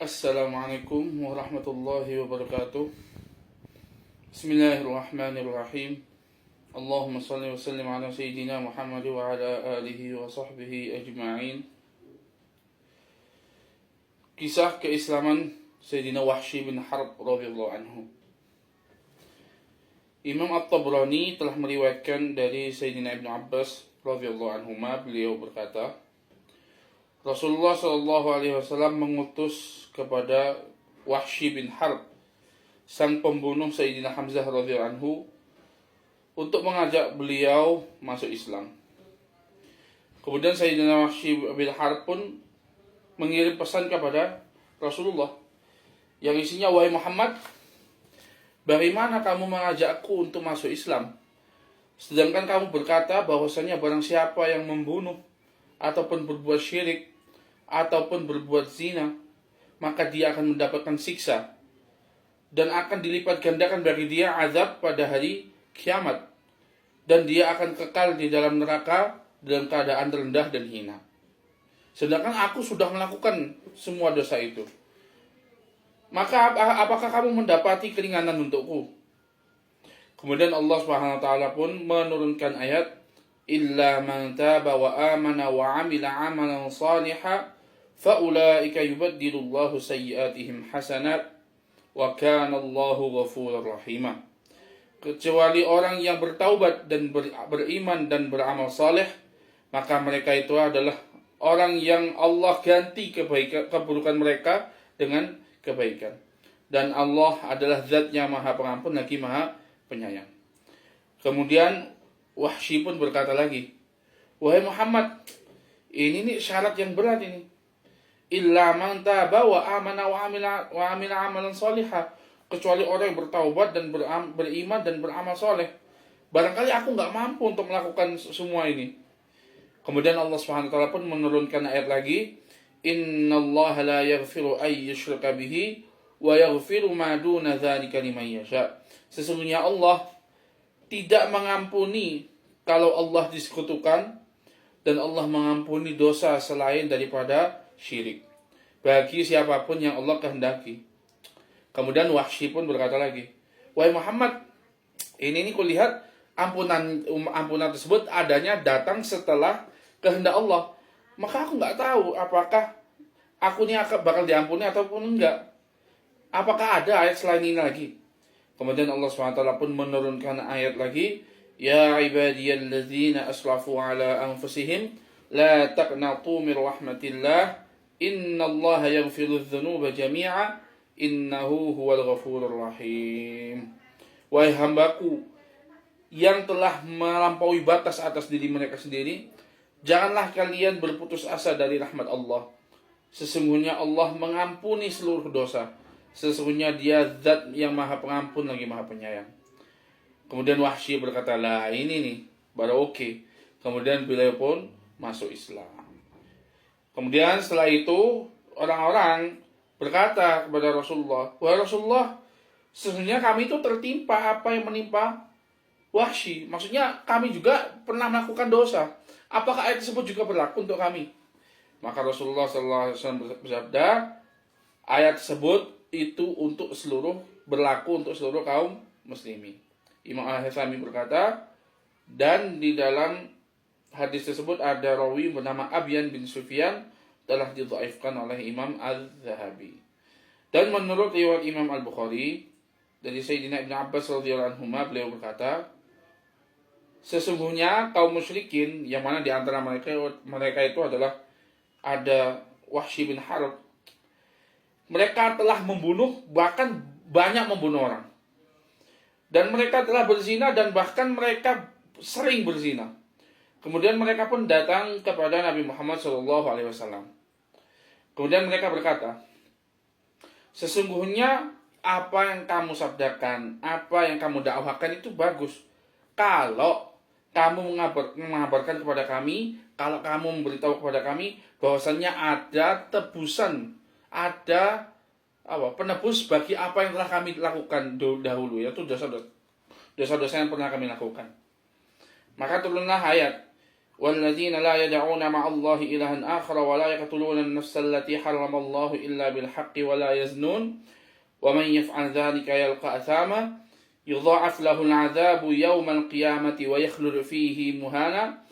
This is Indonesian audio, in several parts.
Assalamualaikum warahmatullahi wabarakatuh. Bismillahirrahmanirrahim. Allahumma salli wa sallim ala sayyidina Muhammad wa ala alihi wa sahbihi ajma'in. Kisah keislaman Sayyidina Wahsy bin Harb radhiyallahu anhu. Imam At-Tabrani telah meriwayatkan dari Sayyidina Ibnu Abbas radhiyallahu anhuma, beliau berkata, Rasulullah Shallallahu Alaihi Wasallam mengutus kepada Wahsy bin Harb, sang pembunuh Sayyidina Hamzah radhiyallahu anhu, untuk mengajak beliau masuk Islam. Kemudian Sayyidina Wahsy bin Harb pun mengirim pesan kepada Rasulullah yang isinya, wahai Muhammad, bagaimana kamu mengajakku untuk masuk Islam, sedangkan kamu berkata bahwasanya barang siapa yang membunuh ataupun berbuat syirik ataupun berbuat zina, maka dia akan mendapatkan siksa dan akan dilipat gandakan bagi dia azab pada hari kiamat, dan dia akan kekal di dalam neraka dalam keadaan rendah dan hina. Sedangkan aku sudah melakukan semua dosa itu. Maka apakah kamu mendapati keringanan untukku? Kemudian Allah Subhanahu wa taala pun menurunkan ayat, illa man taba wa amana wa amila amalan salihan faulaika yubaddilullahu sayyi'atihim hasanat wa kana Allahu ghafurur rahima. Kecuali orang yang bertaubat dan beriman dan beramal saleh, maka mereka itu adalah orang yang Allah ganti keburukan mereka dengan kebaikan. Dan Allah adalah zat yang maha pengampun lagi maha penyayang. Kemudian Wahsy pun berkata lagi, wahai Muhammad, ini nih syarat yang berat ini. Illa man taba wa amana wa amila amalan salihah. Kecuali orang yang bertaubat dan beriman dan beramal soleh. Barangkali aku nggak mampu untuk melakukan semua ini. Kemudian Allah Subhanahu wa taala pun menurunkan ayat lagi, innallaha la yaghfiru ay yushraka bihi wa yaghfiru ma duna dzalika liman yasha. Sesungguhnya Allah tidak mengampuni kalau Allah disekutukan, dan Allah mengampuni dosa selain daripada syirik bagi siapapun yang Allah kehendaki. Kemudian Wahsy pun berkata lagi, wahai Muhammad, ini kulihat ampunan tersebut adanya datang setelah kehendak Allah. Maka aku nggak tahu apakah aku ini bakal diampuni ataupun enggak. Apakah ada ayat selain ini lagi? Kemudian Allah SWT pun menurunkan ayat lagi, ya ibadiyalladzina asrafu ala anfusihim la taqnatu min rahmatillah innallaha yaghfirudz dzunuba jami'a innahu huwal ghafurur rahim. Wahai hambaku yang telah melampaui batas atas diri mereka sendiri, janganlah kalian berputus asa dari rahmat Allah. Sesungguhnya Allah mengampuni seluruh dosa. Sesungguhnya dia zat yang maha pengampun lagi maha penyayang. Kemudian Wahsy berkata, lah ini nih baru oke. Kemudian beliau pun masuk Islam. Kemudian setelah itu orang-orang berkata kepada Rasulullah, wahai Rasulullah, sesungguhnya kami itu tertimpa apa yang menimpa Wahsy. Maksudnya kami juga pernah melakukan dosa. Apakah ayat tersebut juga berlaku untuk kami? Maka Rasulullah SAW bersabda, ayat tersebut itu berlaku untuk seluruh kaum muslimin. Imam Al-Haythami berkata, dan di dalam hadis tersebut ada rawi bernama Abyan bin Sufyan, telah didhaifkan oleh Imam Al-Zahabi. Dan menurut riwayat Imam Al-Bukhari dari Sayyidina Ibnu Abbas radhiyallahu anhu, beliau berkata, sesungguhnya kaum musyrikin, yang mana di antara mereka itu adalah ada Wahsy bin Harb, mereka telah membunuh, bahkan banyak membunuh orang. Dan mereka telah berzina, dan bahkan mereka sering berzina. Kemudian mereka pun datang kepada Nabi Muhammad SAW. Kemudian mereka berkata, sesungguhnya apa yang kamu sabdakan, apa yang kamu dakwahkan itu bagus. Kalau kamu mengabarkan kepada kami, kalau kamu memberitahu kepada kami bahwasannya ada tebusan, ada penebus bagi apa yang telah kami lakukan dahulu, yaitu dosa-dosa yang pernah kami lakukan. Maka turunlah ayat, والذين لا يدعون مع الله إلها آخر ولا يقتلون النفس التي حرم الله إلا بالحق ولا يزنون ومن يفعل ذلك يلقى أثاما يضاعف له العذاب يوم القيامة ويخلد فيه مهانا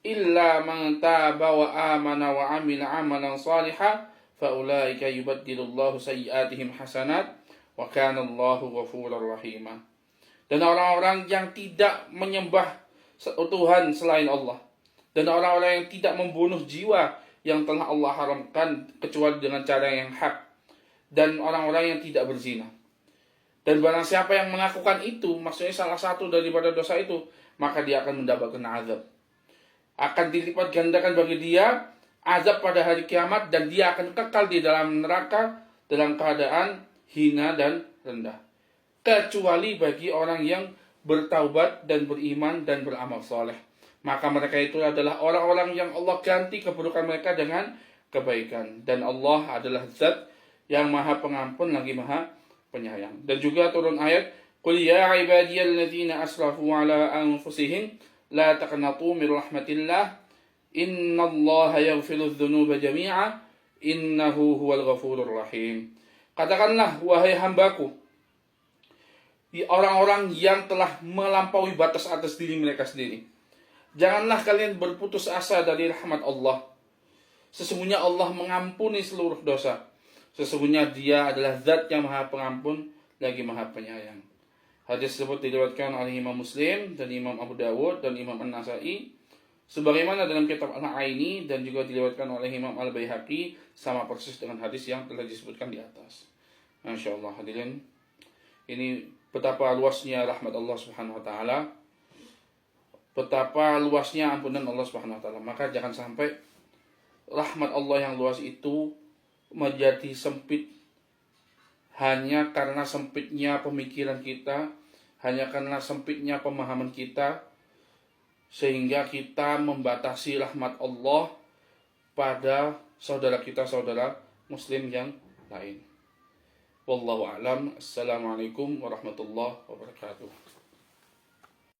إلا من تاب وآمن وعمل عملا صالحا فأولئك يبدل الله سيئاتهم حسنات وكان الله غفورا رحيما. Dan orang-orang yang tidak menyembah Tuhan selain Allah, dan orang-orang yang tidak membunuh jiwa yang telah Allah haramkan kecuali dengan cara yang hak, dan orang-orang yang tidak berzina. Dan barang siapa yang melakukan itu, maksudnya salah satu daripada dosa itu, maka dia akan mendapatkan azab. Akan dilipat gandakan bagi dia azab pada hari kiamat, dan dia akan kekal di dalam neraka dalam keadaan hina dan rendah. Kecuali bagi orang yang bertaubat dan beriman dan beramal soleh. Maka mereka itu adalah orang-orang yang Allah ganti keburukan mereka dengan kebaikan. Dan Allah adalah zat yang maha pengampun lagi maha penyayang. Dan juga turun ayat, Qul ya ibadiyalladzina asrafu ala anfusihim la taqnatu min rahmatillah innallaha yaghfiru dzunuba jami'a innahu huwal ghafurur rahim. Katakanlah, wahai hambaku, orang-orang yang telah melampaui batas atas diri mereka sendiri, janganlah kalian berputus asa dari rahmat Allah. Sesungguhnya Allah mengampuni seluruh dosa. Sesungguhnya Dia adalah zat yang maha pengampun lagi maha penyayang. Hadis tersebut diriwayatkan oleh Imam Muslim dan Imam Abu Dawud dan Imam An-Nasai, sebagaimana dalam kitab Al-Aini, dan juga diriwayatkan oleh Imam Al-Baihaqi, sama persis dengan hadis yang telah disebutkan di atas. Masya Allah, hadirin, ini betapa luasnya rahmat Allah Subhanahu wa taala, betapa luasnya ampunan Allah Subhanahu wa taala. Maka jangan sampai rahmat Allah yang luas itu menjadi sempit hanya karena sempitnya pemikiran kita, hanya karena sempitnya pemahaman kita, sehingga kita membatasi rahmat Allah pada saudara kita, saudara muslim yang lain. Wallahu a'lam. Assalamualaikum warahmatullahi wabarakatuh.